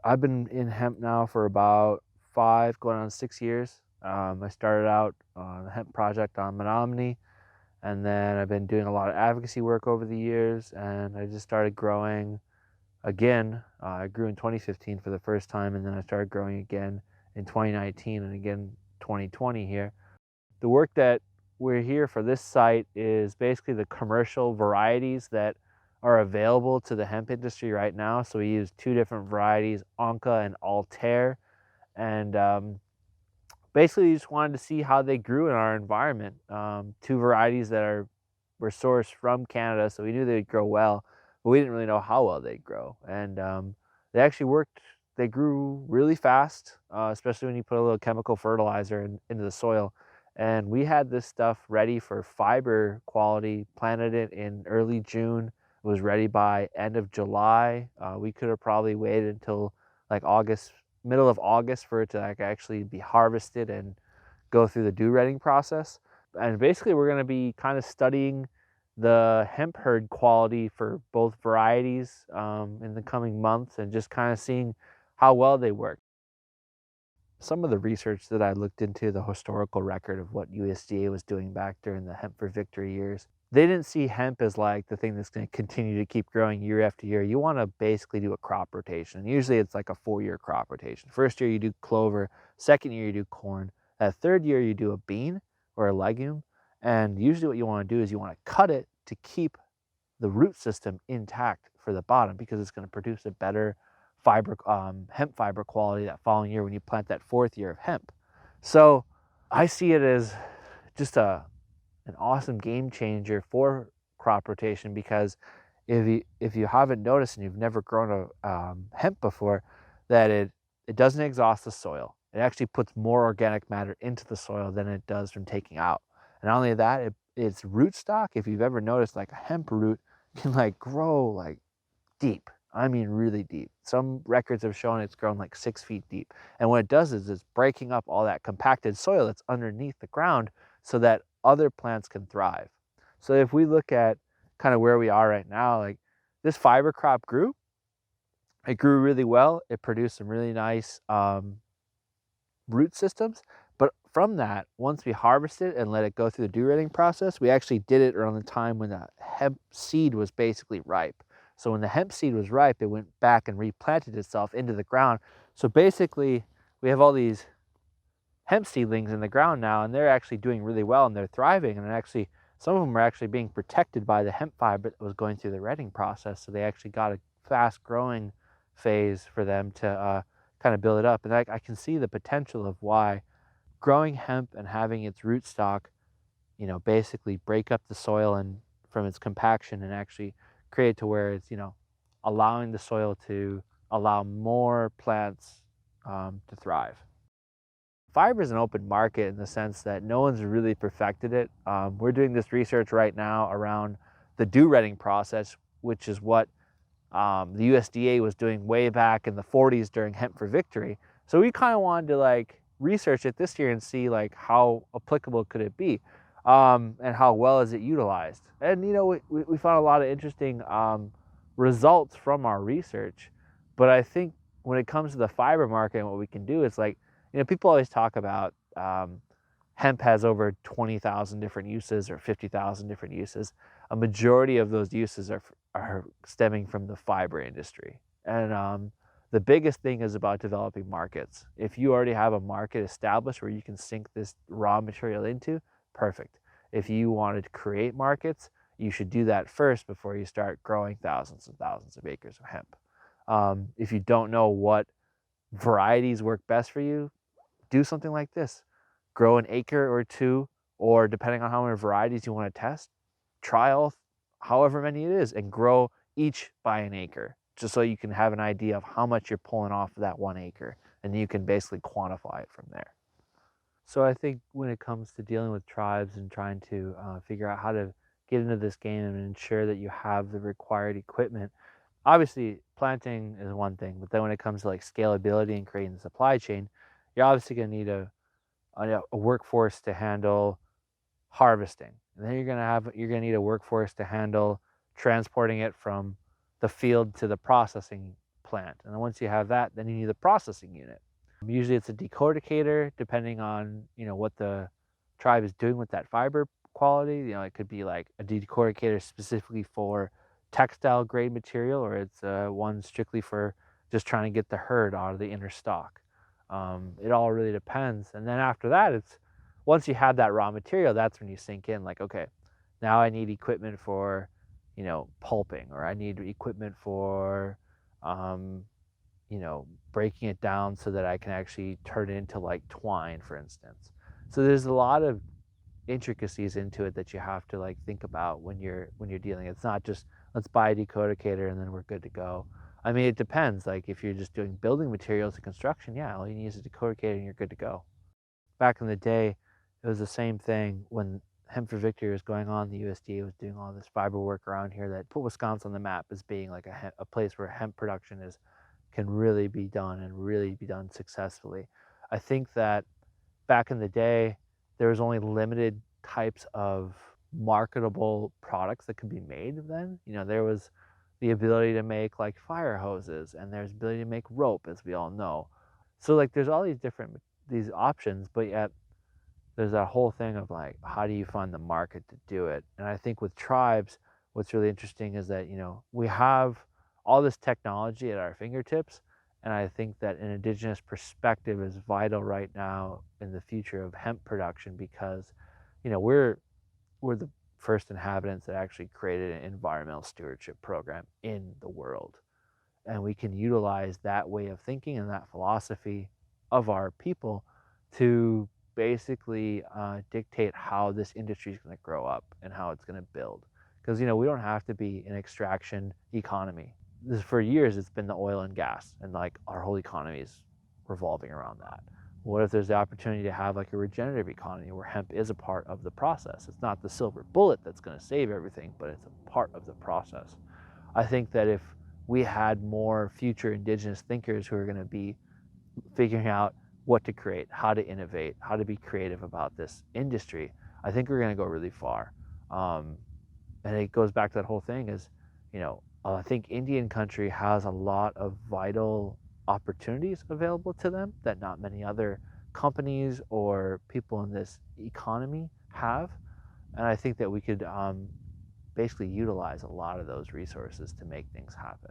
I've been in hemp now for about 5, going on 6 years. I started out on the hemp project on Menominee, and then I've been doing a lot of advocacy work over the years, and I just started growing again. I grew in 2015 for the first time, and then I started growing again in 2019 and again 2020 here. The work that we're here for this site is basically the commercial varieties that are available to the hemp industry right now. So we use two different varieties, Onca and Altair, and basically just wanted to see how they grew in our environment. Two varieties that were sourced from Canada, so we knew they'd grow well, but we didn't really know how well they'd grow. And they actually worked. They grew really fast, especially when you put a little chemical fertilizer into the soil. And we had this stuff ready for fiber quality, planted it in early June. It was ready by end of July. We could have probably waited until like August, middle of August, for it to like actually be harvested and go through the dew redding process. And basically we're going to be kind of studying the hemp herd quality for both varieties in the coming months, and just kind of seeing how well they work. Some of the research that I looked into, the historical record of what USDA was doing back during the Hemp for Victory years, they didn't see hemp as like the thing that's going to continue to keep growing year after year. You want to basically do a crop rotation. Usually it's like a 4-year crop rotation. First year you do clover, second year you do corn, that third year you do a bean or a legume. And usually what you want to do is you want to cut it to keep the root system intact for the bottom, because it's going to produce a better fiber, hemp fiber quality that following year when you plant that 4th year of hemp. So I see it as just an awesome game changer for crop rotation, because if you haven't noticed and you've never grown a hemp before, that it doesn't exhaust the soil. It actually puts more organic matter into the soil than it does from taking out. And not only that, its rootstock, if you've ever noticed, like a hemp root can like grow like deep. I mean, really deep. Some records have shown it's grown like 6 feet deep. And what it does is it's breaking up all that compacted soil that's underneath the ground so that other plants can thrive. So if we look at kind of where we are right now, like this fiber crop it grew really well. It produced some really nice root systems. But from that, once we harvested and let it go through the dew redding process, we actually did it around the time when the hemp seed was basically ripe. So when the hemp seed was ripe, it went back and replanted itself into the ground. So basically, we have all these hemp seedlings in the ground now, and they're actually doing really well, and they're thriving. And actually, some of them are actually being protected by the hemp fiber that was going through the redding process. So they actually got a fast growing phase for them to kind of build it up. And I can see the potential of why growing hemp and having its rootstock, basically break up the soil and from its compaction and actually create to where it's, allowing the soil to allow more plants to thrive. Fiber is an open market in the sense that no one's really perfected it. We're doing this research right now around the dew redding process, which is what the USDA was doing way back in the 40s during Hemp for Victory. So we kind of wanted to like research it this year and see like how applicable could it be, and how well is it utilized. And we found a lot of interesting results from our research. But I think when it comes to the fiber market and what we can do, it's like, people always talk about hemp has over 20,000 different uses or 50,000 different uses. A majority of those uses are stemming from the fiber industry. And the biggest thing is about developing markets. If you already have a market established where you can sink this raw material into, perfect. If you wanted to create markets, you should do that first before you start growing thousands and thousands of acres of hemp. If you don't know what varieties work best for you, do something like this. Grow an acre or two, or depending on how many varieties you want to test, try however many it is, and grow each by an acre, just so you can have an idea of how much you're pulling off of that 1 acre, and you can basically quantify it from there. So I think when it comes to dealing with tribes and trying to figure out how to get into this game and ensure that you have the required equipment, obviously planting is one thing, but then when it comes to like scalability and creating the supply chain, you're obviously going to need a workforce to handle harvesting. And then you're going to need a workforce to handle transporting it from the field to the processing plant. And then once you have that, then you need the processing unit. Usually it's a decorticator, depending on, what the tribe is doing with that fiber quality. It could be like a decorticator specifically for textile grade material, or it's one strictly for just trying to get the herd out of the inner stock. It all really depends. And then after that, it's once you have that raw material, that's when you sink in like, okay, now I need equipment for, pulping, or I need equipment for, breaking it down so that I can actually turn it into like twine, for instance. So there's a lot of intricacies into it that you have to like think about when you're dealing. It's not just let's buy a decodicator and then we're good to go. I mean, it depends. Like if you're just doing building materials and construction, yeah, all you need is a decodicator and you're good to go. Back in the day, it was the same thing when Hemp for Victory was going on. The USDA was doing all this fiber work around here that put Wisconsin on the map as being like a place where hemp production can really be done and really be done successfully. I think that back in the day, there was only limited types of marketable products that could be made then. There was the ability to make like fire hoses, and there's ability to make rope, as we all know. So like there's all these options, but yet there's that whole thing of like, how do you find the market to do it? And I think with tribes, what's really interesting is that, we have all this technology at our fingertips. And I think that an indigenous perspective is vital right now in the future of hemp production, because, we're the first inhabitants that actually created an environmental stewardship program in the world. And we can utilize that way of thinking and that philosophy of our people to basically dictate how this industry is going to grow up and how it's going to build. Because, we don't have to be an extraction economy. For years, it's been the oil and gas, and like our whole economy is revolving around that. What if there's the opportunity to have like a regenerative economy where hemp is a part of the process? It's not the silver bullet that's going to save everything, but it's a part of the process. I think that if we had more future indigenous thinkers who are going to be figuring out what to create, how to innovate, how to be creative about this industry, I think we're going to go really far. And it goes back to that whole thing is, I think Indian country has a lot of vital opportunities available to them that not many other companies or people in this economy have. And I think that we could basically utilize a lot of those resources to make things happen.